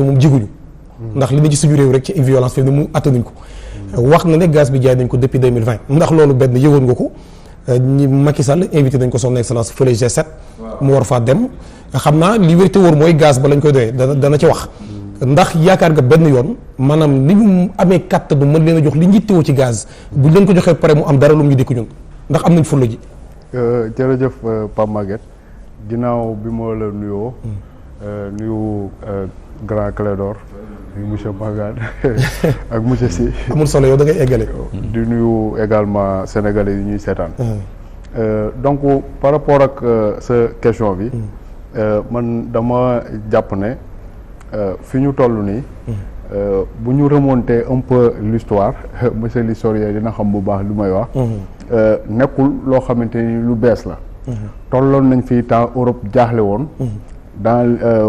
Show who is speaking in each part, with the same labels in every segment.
Speaker 1: moom jiguñu ndax li na ci suñu réew rek ci violence fi ne mu attanuñ ko wax na ne gaz bi jaay nañ ko depuis 2020 ndax loolu benn yëgoon nga ko ñi Macky Sall invité nañ ko son excellence fële G7 mu war faa dem xam naa li wér te wóor mooy gaz ba lañ koy doyee dana ci wax ndax yaakaar nga benn yoon maanaam li ñu amee kàttanu mën leen a jox li njittewoo ci gaz buñ leen ko joxee pare mu am dara lu mu ñu dikk ñun ndax am nañ fulla ji.
Speaker 2: jërëjëf Pape Maguette ginnaaw bi ma la nuyoo nuyu grand Clédor nuyu monsieur Magane ak monsieur Sy.
Speaker 1: amul solo yow da ngay eggale.
Speaker 2: di nuyu également sénégalais yi ñuy seetaan. donc par rapport ak sa question bi. man dama jàpp ne fi ñu toll nii. bu ñu remonter un peu l'histoire monsieur l'historien dina xam bu baax lu may wax. nekkul loo xamante ni lu bees la. tolloon nañ fi temps Europe jaaxle woon. dans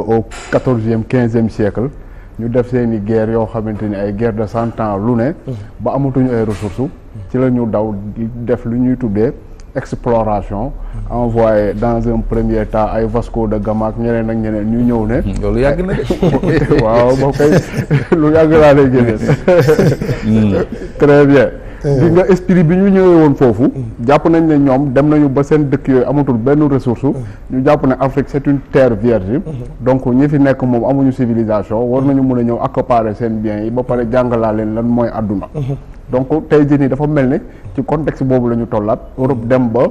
Speaker 2: au 14e 15e siècle ñu def seeni guerre yoo xamante ni ay guerre de 100 ans lu ne. ba amatuñu ay ressources. ci la ñu daw def lu ñuy tuddee exploration. envoyé dans un premier temps ay Vasco da Gama ak ñeneen ak ñeneen ñu ñëw ne.
Speaker 3: loolu yàgg na de.
Speaker 2: waaw boo koy lu yàgg laa lay génne. très bien. di nga esprit bi ñu ñëwee woon foofu. jàpp nañ ne ñoom dem nañu ba seen dëkk yooyu amatul benn ressource. ñu jàpp ne Afrique c'est une terre vierge. donc ñi fi nekk moom amuñu civilisation war nañu mën a ñëw accaparer seen biens yi ba pare jàngalaa leen lan mooy àdduna. donc tey jii nii dafa mel ni ci contexte boobu la ñu tollaat Europe dem ba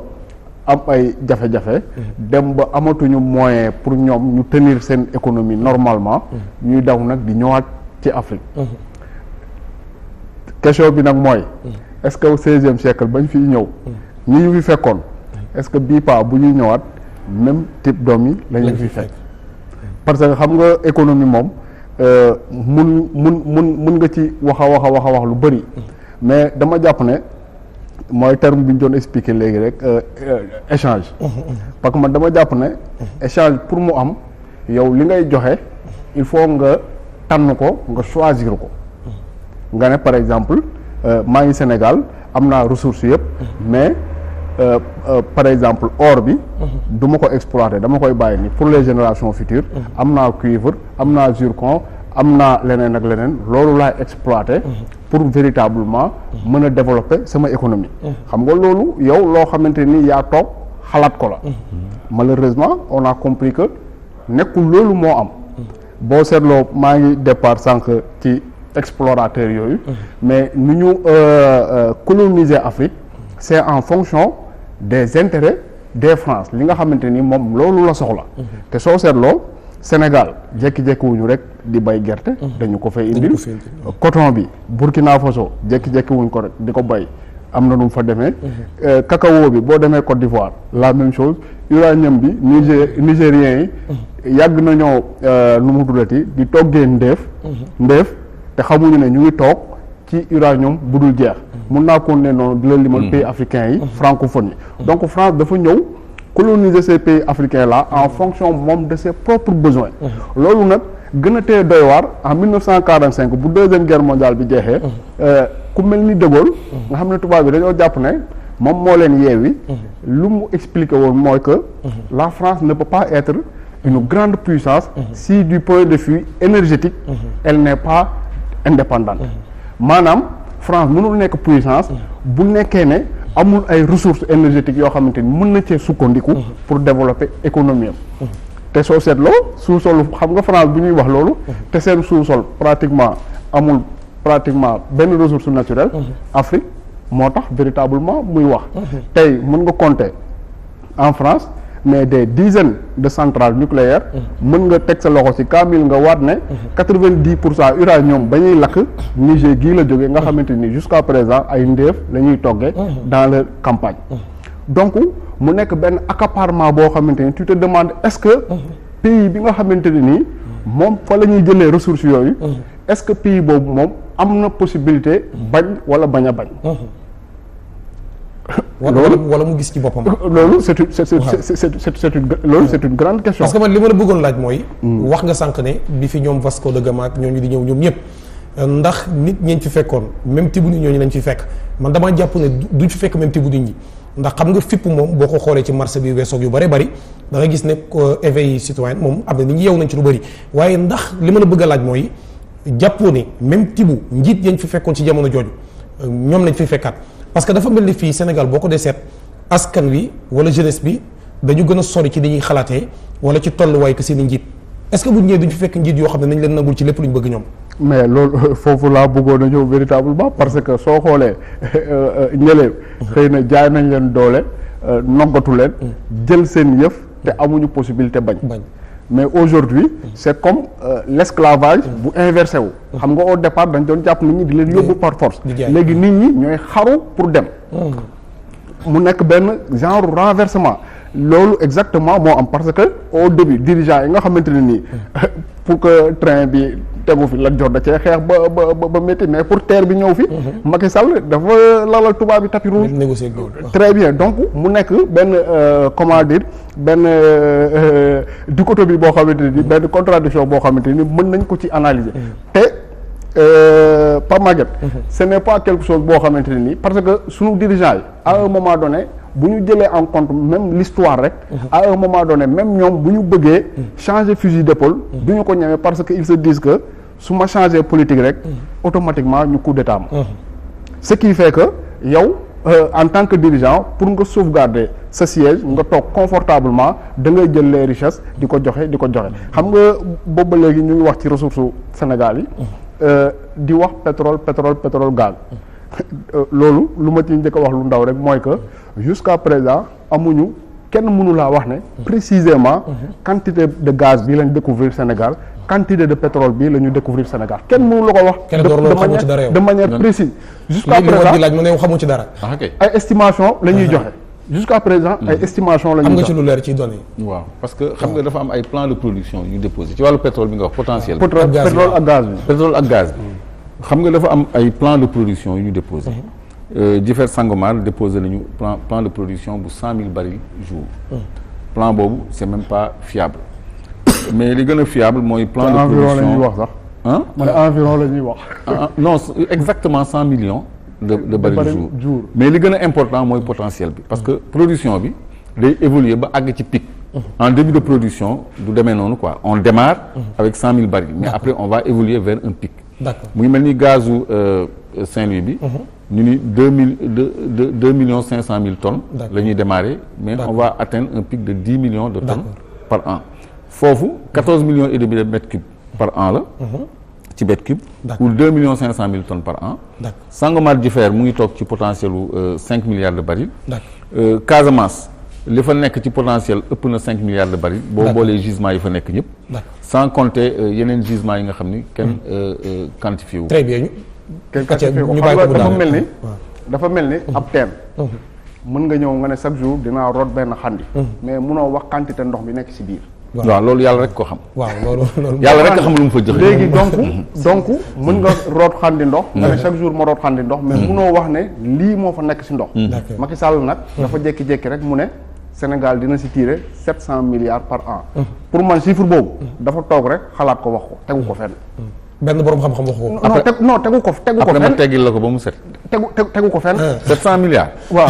Speaker 2: am ay jafe-jafe. dem ba amatuñu moyen pour ñoom ñu tenir seen économie normalement. ñuy daw nag di ñëwaat ci Afrique. question bi nag mooy. est-ce que au 16e siècle bañ fiy ñëw. ñi ñu fi fekkoon. est-ce que bii pas bu ñuy ñëwaat même type doom yi lañu fi fekk. parce que xam nga économie moom mun nga ci wax lu bari. mais dama jàpp ne mooy terme bi ñu doon expliquer léegi rek échange. parce que man dama jàpp ne échange pour mu am yow li ngay joxe il faut nga tànn ko nga choisir ko. nga ne par exemple maa ngi Sénégal am naa ressources yëpp. mais par exemple or bi. du ma ko exploiter dama koy bàyyi ni pour les générations futures. am naa cuivre am naa zircon am naa leneen ak leneen loolu laay exploiter. pour véritablement mën a développer sama économie. xam nga loolu yow loo xamante ni yaa toog xalaat ko la. malheureusement on a compris que nekkul loolu moo am. boo seetloo maa ngi départ sànq ci explorateurs yooyu. mais nu ñu coloniser Afrique c'est en fonction des intérêts des France li nga xamante ni moom loolu la soxla. te soo seetloo Sénégal jékki-jékkiwuñu rek di bay gerte. dañu ko fay indil coton bi Burkina Faso jékki-jékkiwuñ ko rek di ko bay am na nu mu fa demee. cacao bi boo demee Côte d'Ivoire la même chose uranium bi nigériens yi yàgg nañoo nu mu tuddati di toggee ndeef te xamuñu ne ñu ngi toog ci uranium bu dul jeex. mun naa ko ne noonu di la limal pays africains yi francophones yi. donc France dafa ñëw coloniser ces pays africains là en fonction moom de ses propres besoins. loolu nag gën a tee doy waar en 1945 bu deuxième guerre mondiale bi jeexee. ku mel ni De Gaulle nga xam ne tubaab bi dañoo jàpp ne moom moo leen yeewi. lu mu expliqué woon mooy que la France ne peut pas être une grande puissance si du point de vue énergétique elle n'est pas indépendante. maanaam France mënul nekk puissance bu nekkee ne amul ay ressources énergétiques yoo xamante ni mën na cee sukkandiku pour développer économie am. te soo seetloo sous-sol xam nga France bu ñuy wax loolu te seen sous-sol pratiquement amul pratiquement benn ressource naturelle. Afrique moo tax véritablement muy wax. tey mën nga compter en France mais des dizaines de centrales nucléaires. mën nga teg sa loxo ci kaamil nga waat ne 90% uranium ba ñuy lakk Niger gii la jógee nga xamante ni jusqu'à présent ay ndéef la ñuy toggee dans leur campagne. donc mu nekk benn accaparement boo xamante ni tu te demandes est-ce que pays bi nga xamante ne nii moom fa la ñuy jëlee ressources yooyu est-ce que pays boobu moom am na possibilité bañ wala bañ a bañ.
Speaker 1: wala mu gis ci boppam.
Speaker 2: loolu c'est une grande question.
Speaker 1: parce que man li ma la bëggoon laaj mooy. wax nga sànq ne bi fi ñoom Vasco da Gama ak ñooñu di ñëw ñoom ñëpp ndax nit ñeen ci fekkoon même tibu nit ñooñu lañ ci fekk man damaa jàpp ne duñ ci fekk même tibu nit ñi ndax xam nga fipp moom boo ko xoolee ci marché bi weesoog yu bari da nga gis ne éveil citoyen moom am na nit ñi yeew nañ ci lu bëri waaye ndax li ma la bëgg a laaj mooy jàppoo ne même tibu njiit yañ fi fekkoon ci jamono jooju ñoom lañ fi fekkaat parce que dafa mel ni fii Sénégal boo ko dee seet askan wi wala jeunesse bi dañu gën a sori ci dañuy xalaatee wala ci tolluwaay que seen i njiit est-ce que bu ñëwee duñ fi fekk njiit yoo xam ne nañ leen nangul ci lépp lu ñu bëgg ñoom.
Speaker 2: mais loolu foofu laa bëggoon a ñëw véritablement parce que soo xoolee ñële xëy na jaay nañ leen doole noggatu leen jël seen yëf te amuñu possibilité bañ. mais aujourd'hui c'est comme l'esclavage bu inversé wu xam nga au départ dañ doon jàpp nit ñi di leen yóbbu par force léegi nit ñi ñooy xaru pour dem mu nekk benn genre renversement loolu exactement moo am parce que au début dirigeants yi nga xamante ne nii pour que train bi tegu fi la jot da cee xeex ba métti mais pour terre bi ñëw fi Macky Sall dafa lalal tubaab bi tapis rouge très bien donc mu nekk benn comment dire benn dichotomie boo xamante ne ni benn contradiction boo xamante ni mën nañ ko ci analyser te Pape Maguette ce n'est pas quelque chose boo xamante ne nii parce que suñu dirigeants yi à un moment donné bu ñu jëlee en compte même l'histoire rek à un moment donné même ñoom bu ñu bëggee changer fusil d'épaule du ñu ko ñemee parce que ils se disent que su ma changer politique rek automatiquement ñu coup d'état ma ce qui fait que yow en tant que dirigeant pour nga sauvegarder sa siège nga toog confortablement da ngay jël les richesses di ko joxe xam nga boobu ba léegi ñu ngi wax ci ressources Sénégal yi di wax pétrole gaz loolu lu ma ci njëkk a wax lu ndaw rek mooy que jusqu'à présent amuñu kenn mënu laa wax ne précisément quantité de gaz bi lañ découvrir Sénégal quantité de pétrole bi la ñu découvrir Sénégal kenn mënu la ko wax de manière précise jusqu'à présent
Speaker 1: laaj mu ne xamu ci dara
Speaker 2: ay estimation la ñuy joxe jusqu'à présent ay estimation la ñuy joxe
Speaker 1: am nga ci lu leer ci données
Speaker 4: waaw parce que xam nga dafa am ay plan de production yu ñu déposé ci wàllu pétrole bi nga wax potentiel
Speaker 2: pétrole ak gaz bi
Speaker 4: xam nga dafa am ay plan de production yu ñu déposé Jifeer Sangomar déposé nañu plan de production bu 100 000 barils jour plan boobu c'est même pas fiable mais li gën a fiable mooy plan de production
Speaker 2: la ñuy wax sax
Speaker 4: ah
Speaker 2: ma ne environ la ñuy wax
Speaker 4: non exactement 100 millions de barils jour mais li gën a important mooy potentiel bi parce que production bi day évoluer ba àgg ci pic en début de production du demee noonu quoi on démarre avec 100 000 barils mais après on va évoluer vers un pic mu ngi mel ni gazu Saint-Louis bi ñu ni 2 millions 500 000 tonnes la ñuy démarrer mais on va atteindre un pic de 10 millions de tonnes par an foofu 14 millions et demi de mètres cubes par an la ci mètre cube ou 2 millions 500 000 tonnes par an Sangomar Jifeer mu ngi toog ci potentiel u 5 milliards de barils Casamance li fa nekk ci potentiel ëpp na 5 milliards de barils boo boolee gisements yi fa nekk ñëpp sans compter yeneen gisements yi nga xam ni kenn quantifié wu
Speaker 1: très bien
Speaker 2: kenn quantifié wu xam nga dafa mel ni ab teen mën nga ñëw nga ne chaque jour dinaa root benn xandi mais munoo wax quantité ndox bi nekk ci biir
Speaker 4: waaw loolu yàlla rek ko xam
Speaker 1: waaw loolu
Speaker 4: yàlla rek ko xam lu mu fa joxe
Speaker 2: léegi donc mën nga root xandi ndox nga ne chaque jour ma root xandi ndox mais munoo wax ne lii moo fa nekk ci ndox Macky Sall nag dafa jékki-jékki rek mu ne Sénégal dina ci tirer 700 milliards par an pour man chiffre boobu dafa toog rek xalaat ko wax ko tegu ko fenn
Speaker 1: benn borom xam-xam wax ko
Speaker 2: non tegu ko fenn
Speaker 4: après ma teggil la ko ba mu set
Speaker 2: tegu ko fenn
Speaker 4: 700 milliards
Speaker 2: waaw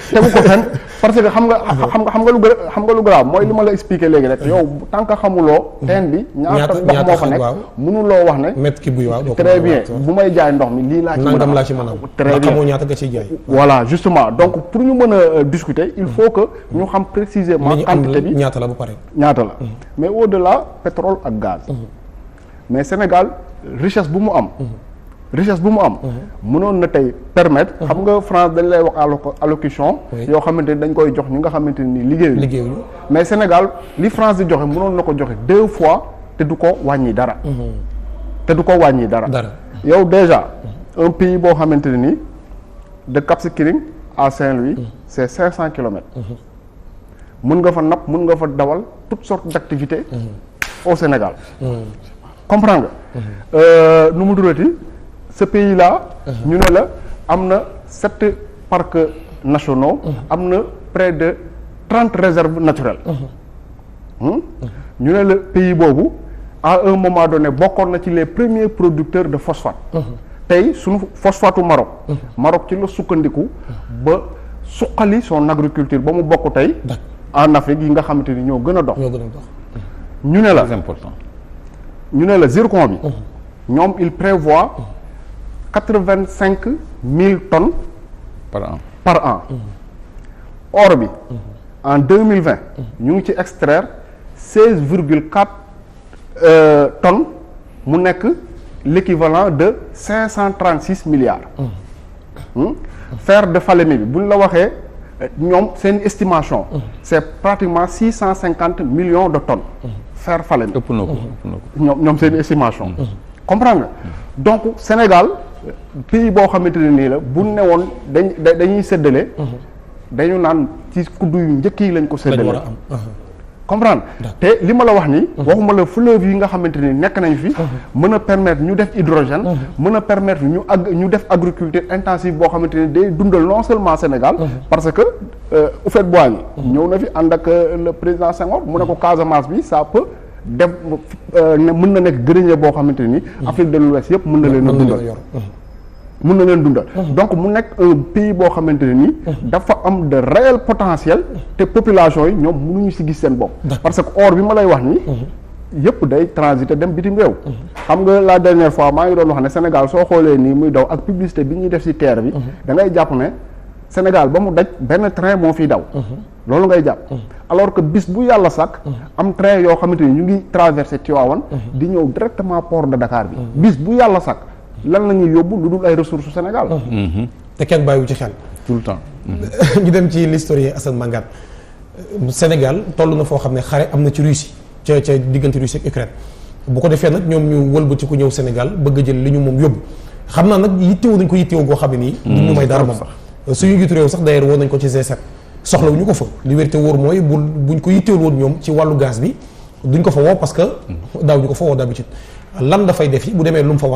Speaker 2: tegu ko fenn parce que xam nga lu grave mooy li ma la expliqué léegi rek yow tant que xamuloo teen bi ñaata ndox moo fa nekk mënuloo wax ne
Speaker 1: mètre cube bi waaw
Speaker 2: très bien bu may jaay ndox mi lii laa ci
Speaker 1: nangam laa ci mën a
Speaker 2: très bien
Speaker 1: xamoo ñaata nga ciy jaay
Speaker 2: voilà justement donc pour ñu mën a discuter il faut que ñu xam précisément quantité bi
Speaker 1: ñaata la ba pare
Speaker 2: ñaata la mais au delà pétrole ak gaz mais Sénégal richesse bu mu am mënoon na tey permettre xam nga France dañ lay wax allocution yoo xamante ni dañ koy jox ñi nga xamante ni liggéeyuñu mais Sénégal li France di joxe mënoon na ko joxe 2 fois te du ko wàññi dara yow déjà un pays boo xamante ne ni de Cap Skirring à Saint-Louis c'est 500 kilomètres mën nga fa napp mën nga fa dawal toutes sortes d'activités au Sénégal comprendre nga nu mu durati ce pays là ñu ne la am na 7 parcs nationaux am na près de 30 réserves naturelles ñu ne la pays boobu à un moment donné bokkoon na ci les premiers producteurs de phosphate. tey suñu phosphatu Maroc. Maroc ci la sukkandiku ba suqali son agriculture ba mu bokk tey. en Afrique yi nga xamante ni ñoo gën a dox. ñu ne la
Speaker 4: très important.
Speaker 2: ñu ne la zircon bi. ñoom il prévoit 85 000 tonnes. par an. or bi. en 2020. ñu ngi ci extraire 16,4 tonnes mu nekk l'équivalent de 536 milliards. Fer de Falémé bi bu ñu la waxee ñoom seen estimation. c'est pratiquement 650 millions de tonnes. fer Falémé
Speaker 4: ëpp na ko
Speaker 2: ñoom seen estimation. comprendre nga donc Sénégal pays boo xamante ne nii la bu ne woon dañuy séddale. dañu naan ci kuddu yu njëkk yi lañ ko séddale. comprendre te li ma la wax nii. waxuma la fleuve yi nga xamante ni nekk nañ fi. mën a permettre ñu def hydrogène. mën a permettre ñu def agriculture intensive boo xamante ni day dundal non seulement Sénégal. parce que Houphouët-Boigny ñëw na fi ànd ak le président Senghor mu ne ko Casamance bi ça peut def mën na nekk grenier boo xamante ni. Afrique de l'Ouest yëpp mën na leen a dundal. mën na leen dundal donc mu nekk un pays boo xamante ne nii dafa am de réel potentiel te population yi ñoom mënuñu si gis seen bopp parce que or bi ma lay wax nii yëpp day transiter dem bitim réew xam nga la dernière fois maa ngi doon wax ne Sénégal soo xoolee nii muy daw ak publicité bi ñuy def si terre bi da ngay jàpp ne Sénégal ba mu daj benn train moo fiy daw loolu ngay jàpp alors que bis bu yàlla sàkk am train yoo xamante ni ñu ngi traversé Tivaouane di ñëw directement port de Dakar bi bis bu yàlla sàkk lan la ñuy yóbbu lu dul ay ressources Sénégal.
Speaker 1: te kenn bàyyiwu ci xel.
Speaker 4: tout le temps.
Speaker 1: ñu dem ci l'historien Assane Mangane Sénégal toll na foo xam ne xare am na ci Russie ca diggante Russie ak Ukraine bu ko defee nag ñoom ñu wëlbati ku ñëw Sénégal bëgg a jël li ñu moom yóbbu xam naa nag yittewoo nañ ko yittewoo goo xam ne nii. du ñu may dara moom suñu jiitu réew sax d'ailleurs woon nañ ko ci G7 soxlawuñu ko fa li wér te wóor mooy buñ ko yittewul woon ñoom ci wàllu gaz bi duñ ko fa woo parce que daaw ñu ko fa woo d'habitude lan dafay def yi bu demee lu mu fa war